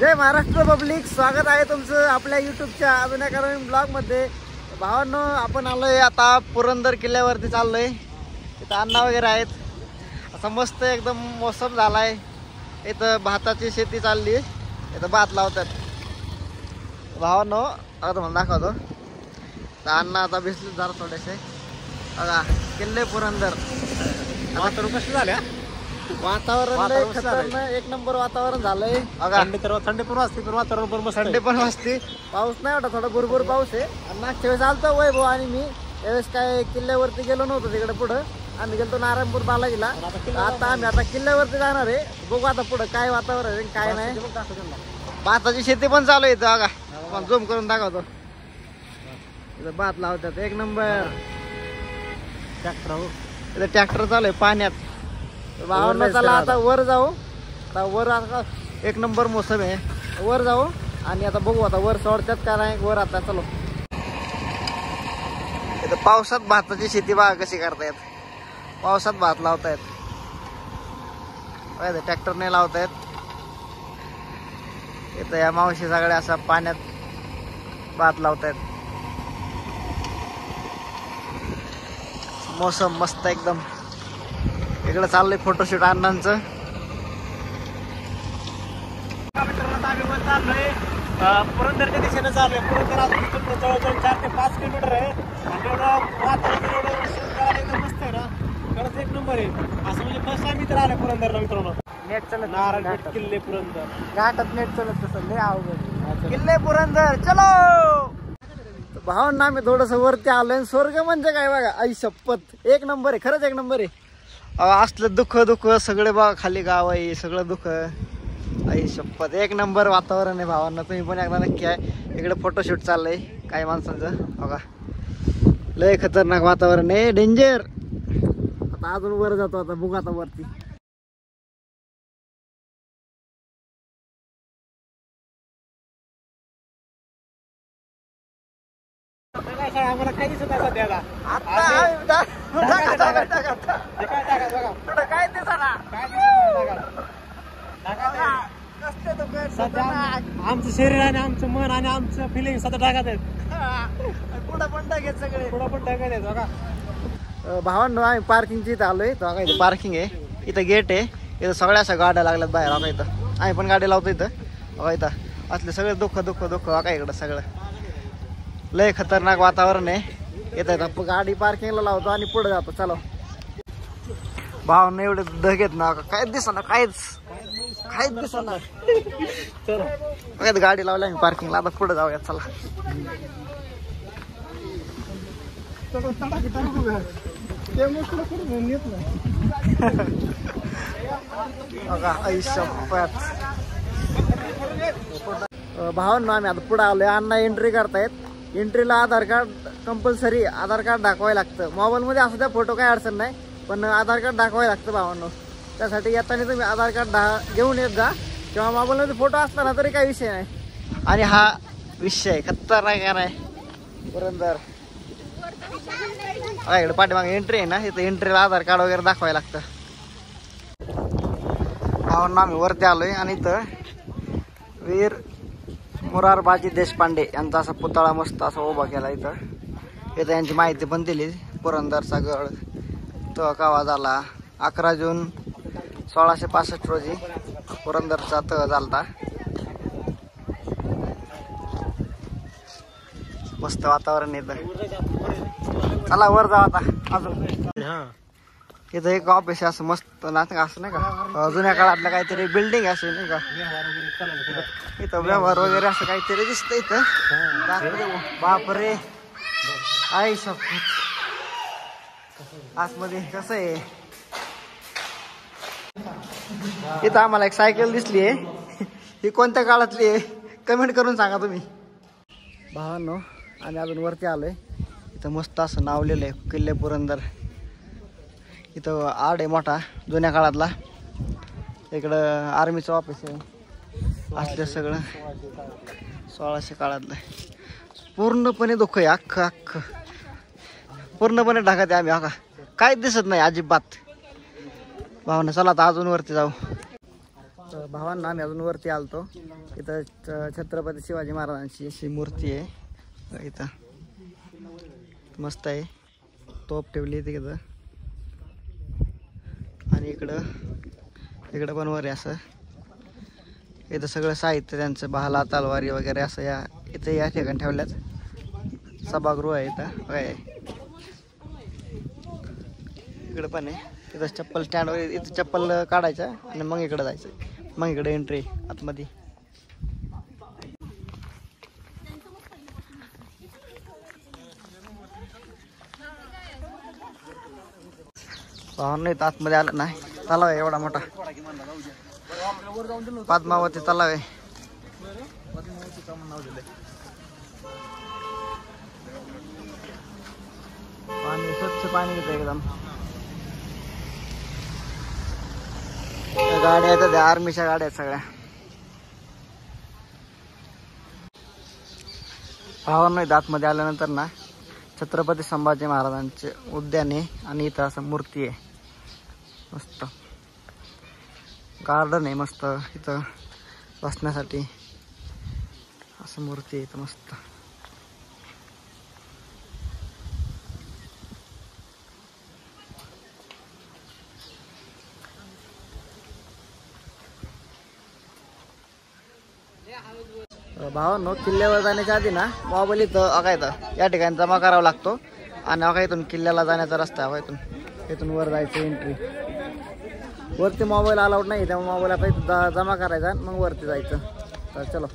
जय Maharashtra public, स्वागत आहे तुमचं आपल्या युट्यूबच्या अजून एका नवीन ब्लॉगमध्ये. भावांनो, आपण आलोय आता पुरंदर किल्ल्यावरती चाललोय. इथं अण्णा वगैरे आहेत. असा मस्त एकदम मोसम झालाय. इथं भाताची शेती चालली, इथं भात लावतात. भावांनो, आता तुम्हाला दाखवतो. तर अण्णा आता भिजले जरा थोडेसे. बघा किल्ले पुरंदर. वातावरण कसं झालं? वातावरण खतरनाक, एक नंबर वातावरण झालंय. थंडी पण वाजते, पण वातावरण पण मस्त. थंडी पण वाजते. पाऊस नाही वाटत, थोडा भुरभुर पाऊस आहे. आणि मागच्या वेळेस आलतो वैभव आणि मी, त्यावेळेस काय किल्ल्यावरती गेलो नव्हतो. तिकडे पुढं आम्ही गेलो नारायणपूर बालाजीला. आता आम्ही किल्ल्यावरती जाणार आहे. बघू आता पुढं काय वातावरण आहे काय नाही. भाताची शेती पण चालू आहे इथं. बघा झूम करून दाखवतो. इथं भात लावतात, एक नंबर. इथं ट्रॅक्टर चालू आहे पाण्यात. भावांना चला आता वर जाऊ. आता वर आता एक नंबर मोसम आहे. वर जाऊ आणि आता बघू आता वर सोडतात का नाही. वर आता चलो. इथं पावसात भाताची शेती बघा कशी करतायत. पावसात भात लावतायत. ट्रॅक्टरने लावतायत. इथं या मावशी सगळ्या असा पाण्यात भात लावतायत. मोसम मस्त एकदम. इकडे चाललंय फोटोशूट अण्णांचं. पुरंदरच्या दिशेने चालू आहे. पुरंदर अजून जवळजवळ 4 ते 5 किलोमीटर आहे. आणि एवढं वातावरण एवढं मस्त आहे ना, खरंच एक नंबर आहे. असं म्हणजे फर्स्ट टाइम इथं आलं पुरंदरला मित्रांनो. नेट चलत नारायणपेठ किल्ले पुरंदर घाटात नेट चलत तसं लय अवघड. किल्ले पुरंदर चलो. भावांना आम्ही थोडस वरती आलोय. स्वर्ग म्हणजे काय बघा, आई शपथ एक नंबर आहे. खरंच एक नंबर आहे. असलं दुःख सगळे बघा, खाली गाव आहे सगळं दुःख. आई शपथ एक नंबर वातावरण आहे. भावांना तुम्ही पण एकदा नक्की आहे. इकडे फोटोशूट चाललंय काही माणसांचं. बघा लय खतरनाक वातावरण आहे, डेंजर. आता अजून वर जातो. आता बघू आता वरती. आम्हाला काही दिसत आहे सध्याला. काय दिसना. आमचं शरीर आणि आमचं मन आणि आमचं फिलिंग सध्या टाकत आहेत. पुढं पण टाकत सगळे, पुढं पण टाकत आहेत. बघा भावांनो, आम्ही पार्किंगची इथं आलोय. बघा इथं पार्किंग आहे. इथं गेट आहे. इथं सगळ्या अशा गाड्या लागल्यात बाहेर. बघा इथं आम्ही पण गाडी लावतो इथं. बघा इथं असले सगळे दुःख बघा इकडं सगळं. लय खतरनाक वातावरण आहे. येत गाडी पार्किंगला लावतो आणि पुढे जातो. चलो भावना, एवढे धग येत ना, काय दिसना, काहीच दिसना. गाडी लावली आम्ही पार्किंगला. आता पुढे जाऊया चला. भावांनो, आम्ही आता पुढे आलोय. अण्णा एंट्री करतायत. एंट्रीला आधार कार्ड कंपल्सरी. आधार कार्ड दाखवायला लागतं. मोबाईलमध्ये असू द्या फोटो, काय अडचण नाही, पण आधार कार्ड दाखवायला लागतं भावांनो. त्यासाठी येताना तुम्ही आधार कार्ड घेऊन येत जा. किंवा मोबाईलमध्ये फोटो असला ना तरी काही विषय नाही. आणि हा विषय खतरनाक का नाही पुरंदर. इकडे पाठीमागे एंट्री आहे ना, इथं एंट्रीला आधार कार्ड वगैरे दाखवायला लागतं. भावांनो, आम्ही वरती आलोय आणि इथं वीर मोरारबाजी देशपांडे यांचा असा पुतळा मस्त असा उभा केला. इथं यांची माहिती पण दिली. पुरंदरचा गड तो कावा झाला. 11 जून 1665 रोजी पुरंदरचा तह झालता. मस्त वातावरण इथं. चला वर जाऊ आता अजून. इथं एक ऑफिस असं मस्त ना, असं नाही का, जुन्या काळातलं काहीतरी बिल्डिंग असेल नाही का. इथं व्यवहार वगैरे असं काहीतरी दिसत इथं. बापरे, आई शपथ. आतमध्ये कसं आहे. इथं आम्हाला एक सायकल दिसली आहे. ही कोणत्या काळातली आहे कमेंट करून सांगा तुम्ही. भावांनो, आम्ही अजून वरती आलोय. इथं मस्त असं नावलेलं आहे किल्ले पुरंदर. इथं आड आहे मोठा जुन्या काळातला. इकडं आर्मीचं ऑफिस आहे. असलं सगळं 1600 काळातलं. पूर्णपणे दुःख आहे. अख्खं पूर्णपणे ढगात आहे आम्ही. हा का काहीच दिसत नाही अजिबात. भावना चला आता अजून वरती जाऊ. तर भावांना आम्ही अजून वरती आलतो. इथं छत्रपती शिवाजी महाराजांची अशी मूर्ती आहे. इथं मस्त आहे, तोप ठेवली आहे तिथं. आणि इकडं पण वर आहे असं. इथं सगळं साहित्य त्यांचं भाला तलवारी वगैरे असं इथं या ठिकाणी ठेवल्यात. सभागृह आहे इथं काय. इकडं पण आहे. इथं चप्पल स्टँड वगैरे, इथं चप्पल काढायचं आणि मग इकडं जायचं. मग इकडे एंट्री आतमध्ये. नाही आतमध्ये आलं नाही. तलाव आहे एवढा मोठा, पद्मावती तलाव आहे. पाणी स्वच्छ पाणी येतं एकदम. गाड्या आहेत त्या आर्मीच्या गाड्या आहेत सगळ्या. भावांना आतमध्ये आल्यानंतर ना छत्रपती संभाजी महाराजांचे उद्यान आहे. आणि इथं असं मूर्ती आहे, मस्त गार्डन आहे मस्त. इथं बसण्यासाठी असं मूर्ती आहे इथं मस्त. भावांनो, किल्ल्यावर जाण्याच्या आधी ना मोबाईल इथं या ठिकाणी जमा करावा लागतो. आणि इथून किल्ल्याला जाण्याचा रस्ता आहे. इथून वर जायचं एंट्री. वरती मोबाईल अलाउड नाही, त्यामुळे मोबाईल आता इथं जमा करायचा आणि मग वरती जायचं. तर चलो.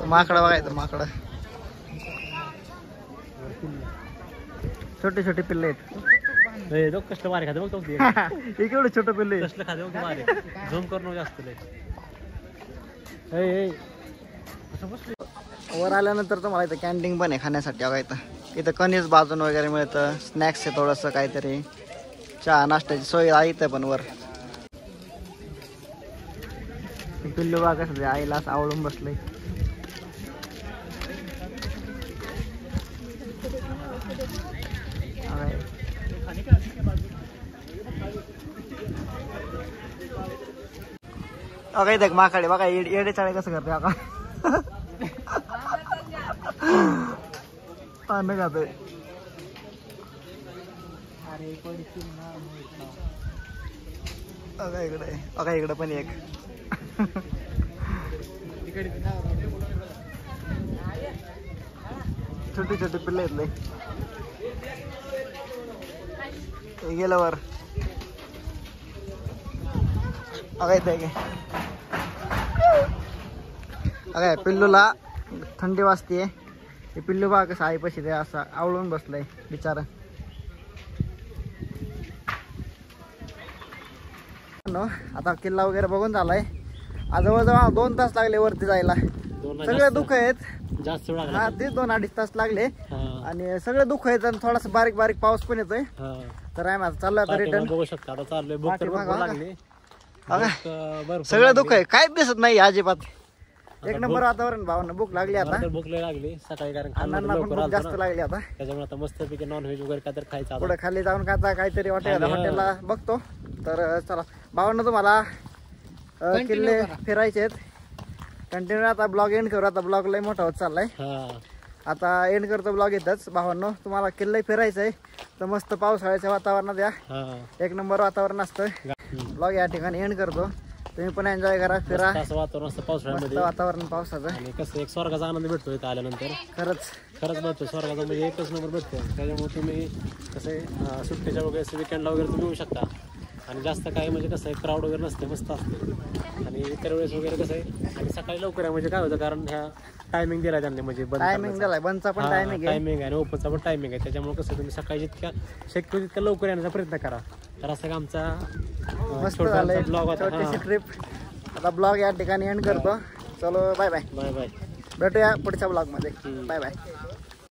माकडं बघायचं, माकडं छोटे छोटे पिल्ले आहेत. कष्ट मारे खाते बघ. केवढे छोटे पिल्ले कसलं खाते बघ मारे. झूम करून जास्त वर आल्यानंतर तुम्हाला इथं कॅन्टीन पण आहे खाण्यासाठी. इथं कणीस भाजून वगैरे मिळतं. स्नॅक्स आहे थोडंसं काहीतरी, चहा नाश्त्याची सोय आहे इथं पण वर. पिल्लू बा कसं आईला असं आवडून बसलंय. इथं माकडे बघा, येडे चाळे कसं करते आता. अन्न खाते. इकडे पण एक छोटे छोटे पिल्ले आहेत. गेलं वर. पिल्लूला थंडी वाजते. हे पिल्लू बा कसं आईपाशी ते असं आवळून बसलंय बिचारा. आता किल्ला वगैरे बघून झालाय. जवळजवळ 2 तास लागले वरती जायला. सगळे दुःख आहेत. जास्त हा, ते 2-2.5 तास लागले. आणि सगळे दुःख आहेत. आणि थोडासा बारीक बारीक पाऊस पण येतोय. तर आम्ही आता चाललोय आता रिटर्न. बघू शकता आता चाललोय. सगळं दुःख आहे, काहीच दिसत नाही अजिबात. एक नंबर वातावरण. भावना भूक लागली आता. भूक लागली सकाळी, कारण अण्णांना पण भूक जास्त लागली आता. त्याच्यामुळे आता मस्त पैकी नॉनव्हेज वगैरे काय तर खायचं. पुढे खाली जाऊन काहीतरी हॉटेलला बघतो. तर चला भावना, तुम्हाला किल्ले फिरायचे आहेत. कंटिन्यू आता ब्लॉग एंड करू. आता ब्लॉग लय मोठा होत चाललाय. आता एंड करतो ब्लॉग येतच. भावांनो, तुम्हाला किल्ले फिरायचंय तर मस्त पावसाळ्याच्या वातावरणात या. एक नंबर वातावरण असतं. ब्लॉग या ठिकाणी एंड करतो. तुम्ही पण एन्जॉय करा, फिरा. वातावरण असतं पावसाळ्यामध्ये. वातावरण पावसाचं. आणि कसं एक स्वर्गाचा आनंद भेटतो इथं आल्यानंतर. खरंच भेटतो स्वर्गाचा, म्हणजे एकच नंबर भेटतो. त्याच्यामुळे तुम्ही कसं सुट्टीच्या वगैरे विकेंडला वगैरे तुम्ही येऊ शकता. आणि जास्त काय म्हणजे कसं आहे, क्राऊड वगैरे नसते, मस्त असते. आणि इतर वेळेस वगैरे कसं आहे, आणि सकाळी लवकर आहे म्हणजे काय होतं, कारण ह्या टायमिंग दिलाय त्यांनी, म्हणजे टायमिंग दिलाय. बंदचा पण टायमिंग आहे आणि ओपनचा पण टायमिंग आहे. त्याच्यामुळे कसं तुम्ही सकाळी जितक्या शक्य तितक्या लवकर येण्याचा प्रयत्न करा. तर असं आमचा मस्त झालाय ब्लॉग होता, छोटीशी ट्रिप. आता ब्लॉग या ठिकाणी एंड करतो. चलो बाय बाय. Bye bye. भेटूया पुढच्या ब्लॉग मध्ये. Bye bye.